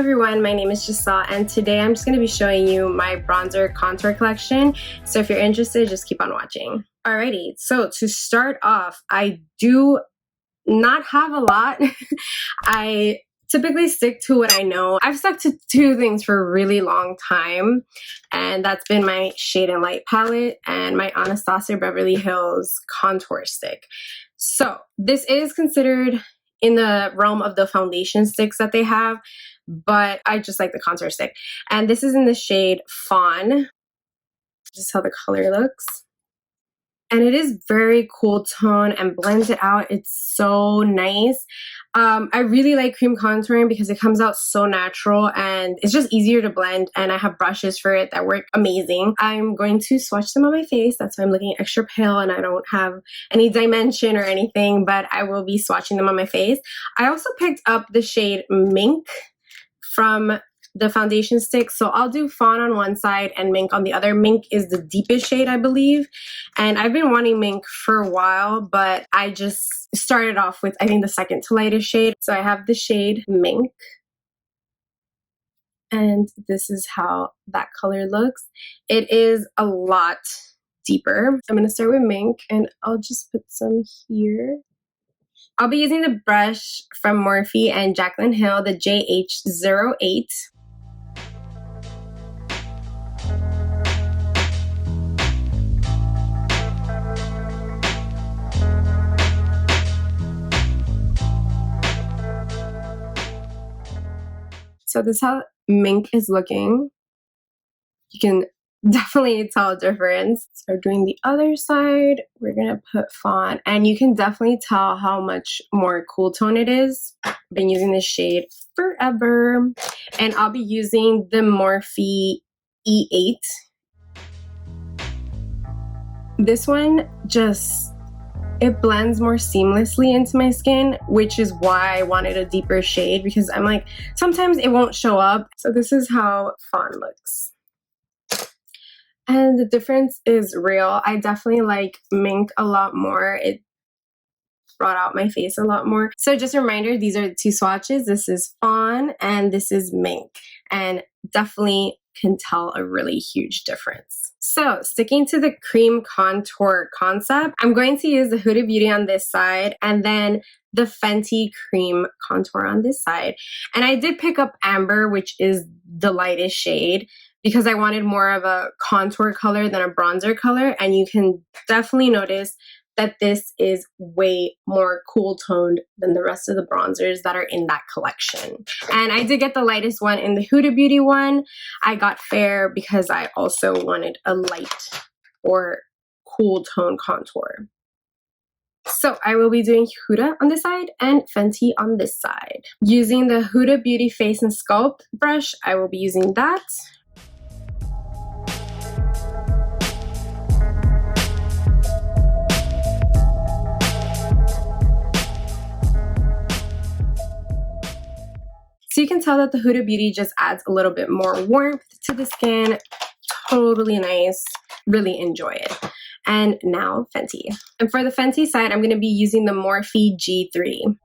everyone, my name is Gissel and today I'm just going to be showing you my bronzer contour collection. So if you're interested, just keep on watching. Alrighty, so to start off, I do not have a lot. I typically stick to what I know. I've stuck to two things for a really long time, and that's been my Shade and Light palette and my Anastasia Beverly Hills contour stick. So this is considered in the realm of the foundation sticks that they have, but I just like the contour stick. And this is in the shade Fawn. Just how the color looks. And it is very cool tone and blends it out. It's so nice. I really like cream contouring because it comes out so natural and it's just easier to blend, and I have brushes for it that work amazing. I'm going to swatch them on my face. That's why I'm looking extra pale and I don't have any dimension or anything, but I will be swatching them on my face. I also picked up the shade Mink from the foundation stick. So I'll do Fawn on one side and Mink on the other. Mink is the deepest shade, I believe. And I've been wanting Mink for a while, but I just started off with, I think, the second to lightest shade. So I have the shade Mink. And this is how that color looks. It is a lot deeper. I'm going to start with Mink and I'll just put some here. I'll be using the brush from Morphe and Jaclyn Hill, the JH08. So this is how Mink is looking. You can definitely tell a difference. So doing the other side, we're gonna put Fawn, and you can definitely tell how much more cool tone it is. I've been using this shade forever, and I'll be using the Morphe E8. This one it blends more seamlessly into my skin, which is why I wanted a deeper shade, because I'm like, sometimes it won't show up. So this is how Fawn looks. And the difference is real. I definitely like Mink a lot more. It brought out my face a lot more. So just a reminder, these are the two swatches. This is Fawn and this is Mink. And definitely can tell a really huge difference. So sticking to the cream contour concept, I'm going to use the Huda Beauty on this side and then the Fenty cream contour on this side. And I did pick up Amber, which is the lightest shade, because I wanted more of a contour color than a bronzer color. And you can definitely notice that this is way more cool toned than the rest of the bronzers that are in that collection. And I did get the lightest one in the Huda Beauty one. I got Fair because I also wanted a light or cool tone contour. So I will be doing Huda on this side and Fenty on this side. Using the Huda Beauty Face and Sculpt brush, I will be using that. So you can tell that the Huda Beauty just adds a little bit more warmth to the skin. Totally nice. Really enjoy it. And now Fenty. And for the Fenty side, I'm going to be using the Morphe G3.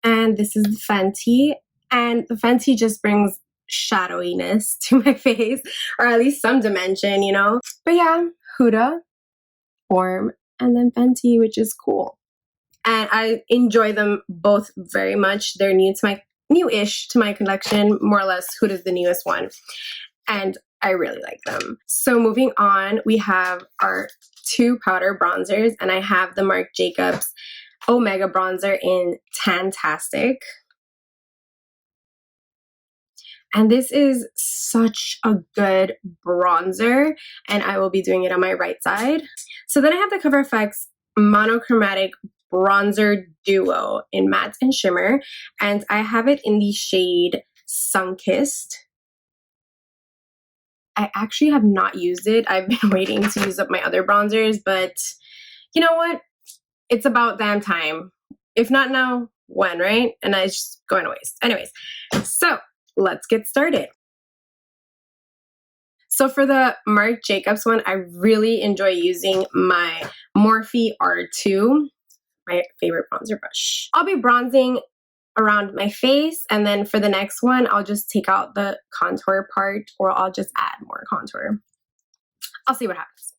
And this is the Fenty. And the Fenty just brings shadowiness to my face, or at least some dimension, you know? But yeah, Huda, warm, and then Fenty, which is cool. And I enjoy them both very much. They're new-ish to my collection, more or less. Huda's the newest one. And I really like them. So moving on, we have our two powder bronzers, and I have the Marc Jacobs Omega Bronzer in Tan-Tastic. And this is such a good bronzer, and I will be doing it on my right side. So then I have the FX Monochromatic Bronzer Duo in matte and shimmer, and I have it in the shade SunKissed. I actually have not used it. I've been waiting to use up my other bronzers, but you know what? It's about damn time. If not now, when, right? And it's just going to waste. Anyways, so let's get started. So for the Marc Jacobs one, I really enjoy using my Morphe R2, my favorite bronzer brush. I'll be bronzing around my face, and then for the next one, I'll just take out the contour part, or I'll just add more contour. I'll see what happens.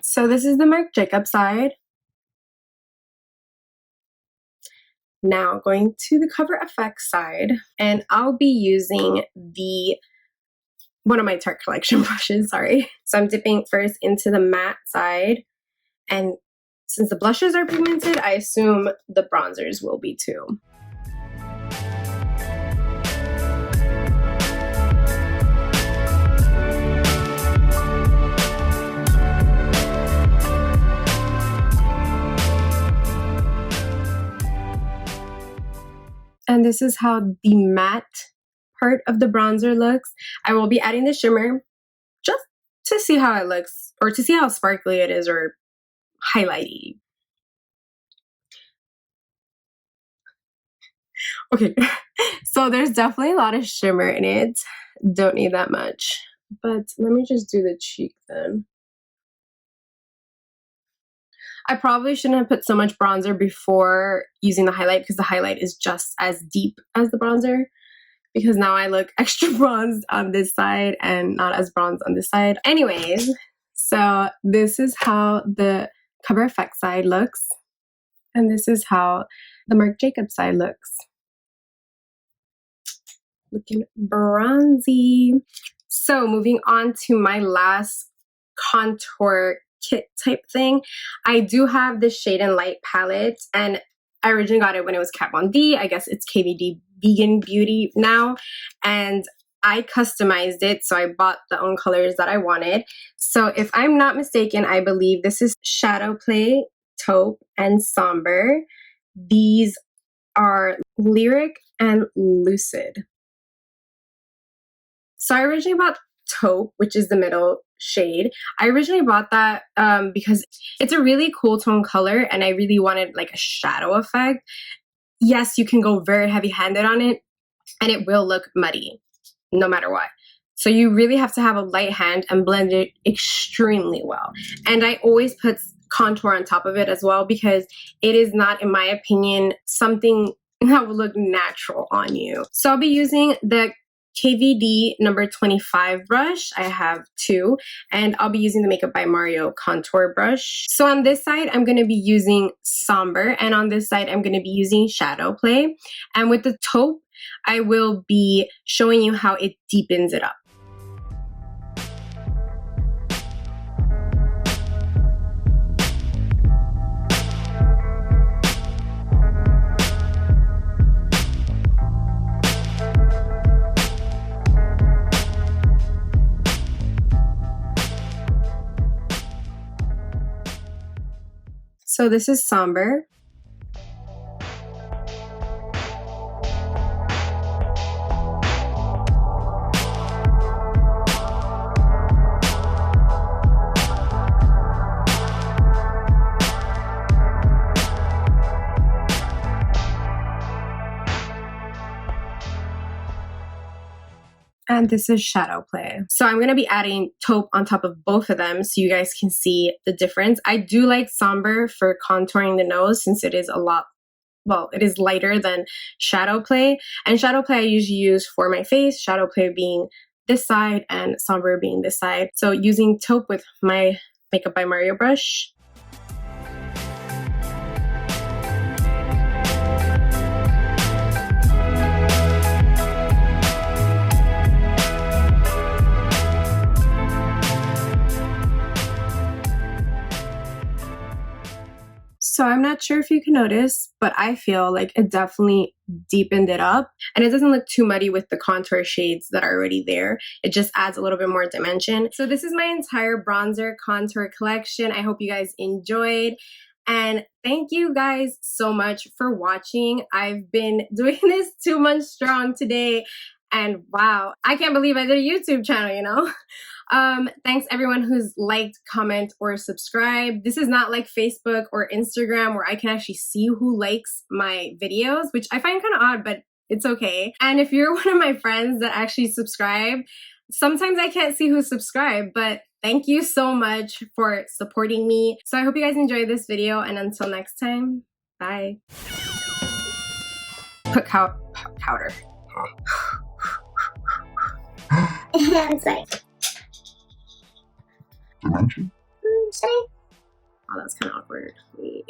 So this is the Marc Jacobs side. Now going to the Cover FX side, and I'll be using one of my Tarte collection brushes, sorry. So I'm dipping first into the matte side, and since the blushes are pigmented, I assume the bronzers will be too. And this is how the matte part of the bronzer looks. I will be adding the shimmer just to see how it looks, or to see how sparkly it is, or highlighty. Okay, so there's definitely a lot of shimmer in it. Don't need that much. But let me just do the cheek then. I probably shouldn't have put so much bronzer before using the highlight, because the highlight is just as deep as the bronzer, because now I look extra bronzed on this side and not as bronzed on this side. Anyways, so this is how the Cover FX side looks, and this is how the Marc Jacobs side looks. Looking bronzy. So moving on to my last contour kit type thing. I do have this Shade and Light palette, and I originally got it when it was Kat Von D. I guess it's KVD Vegan Beauty now, and I customized it, so I bought the own colors that I wanted. So if I'm not mistaken, I believe this is Shadowplay, Taupe, and Sombre. These are Lyric and Lucid. So I originally bought Taupe, which is the middle shade. I originally bought that because it's a really cool tone color, and I really wanted like a shadow effect. Yes, you can go very heavy-handed on it, and it will look muddy no matter what. So you really have to have a light hand and blend it extremely well. And I always put contour on top of it as well, because it is not, in my opinion, something that will look natural on you. So I'll be using the KVD number 25 brush. I have two, and I'll be using the Makeup by Mario contour brush. So on this side, I'm going to be using Sombre, and on this side, I'm going to be using Shadowplay. And with the Taupe, I will be showing you how it deepens it up. So this is Sombre. And this is Shadowplay. So I'm going to be adding Taupe on top of both of them so you guys can see the difference. I do like Sombre for contouring the nose, since it is a lot, well, it is lighter than Shadowplay. And Shadowplay I usually use for my face, Shadowplay being this side and Sombre being this side. So using Taupe with my Makeup by Mario brush. So I'm not sure if you can notice, but I feel like it definitely deepened it up, and it doesn't look too muddy with the contour shades that are already there. It just adds a little bit more dimension. So this is my entire bronzer contour collection. I hope you guys enjoyed, and thank you guys so much for watching. I've been doing this 2 months strong today, And wow, I can't believe I did a YouTube channel, you know? Thanks everyone who's liked, comment, or subscribed. This is not like Facebook or Instagram where I can actually see who likes my videos, which I find kind of odd, but it's okay. And if you're one of my friends that actually subscribe, sometimes I can't see who subscribed, but thank you so much for supporting me. So I hope you guys enjoyed this video, and until next time, bye. Put powder. It's like Dimension? Oh, that was kind of awkward. Wait.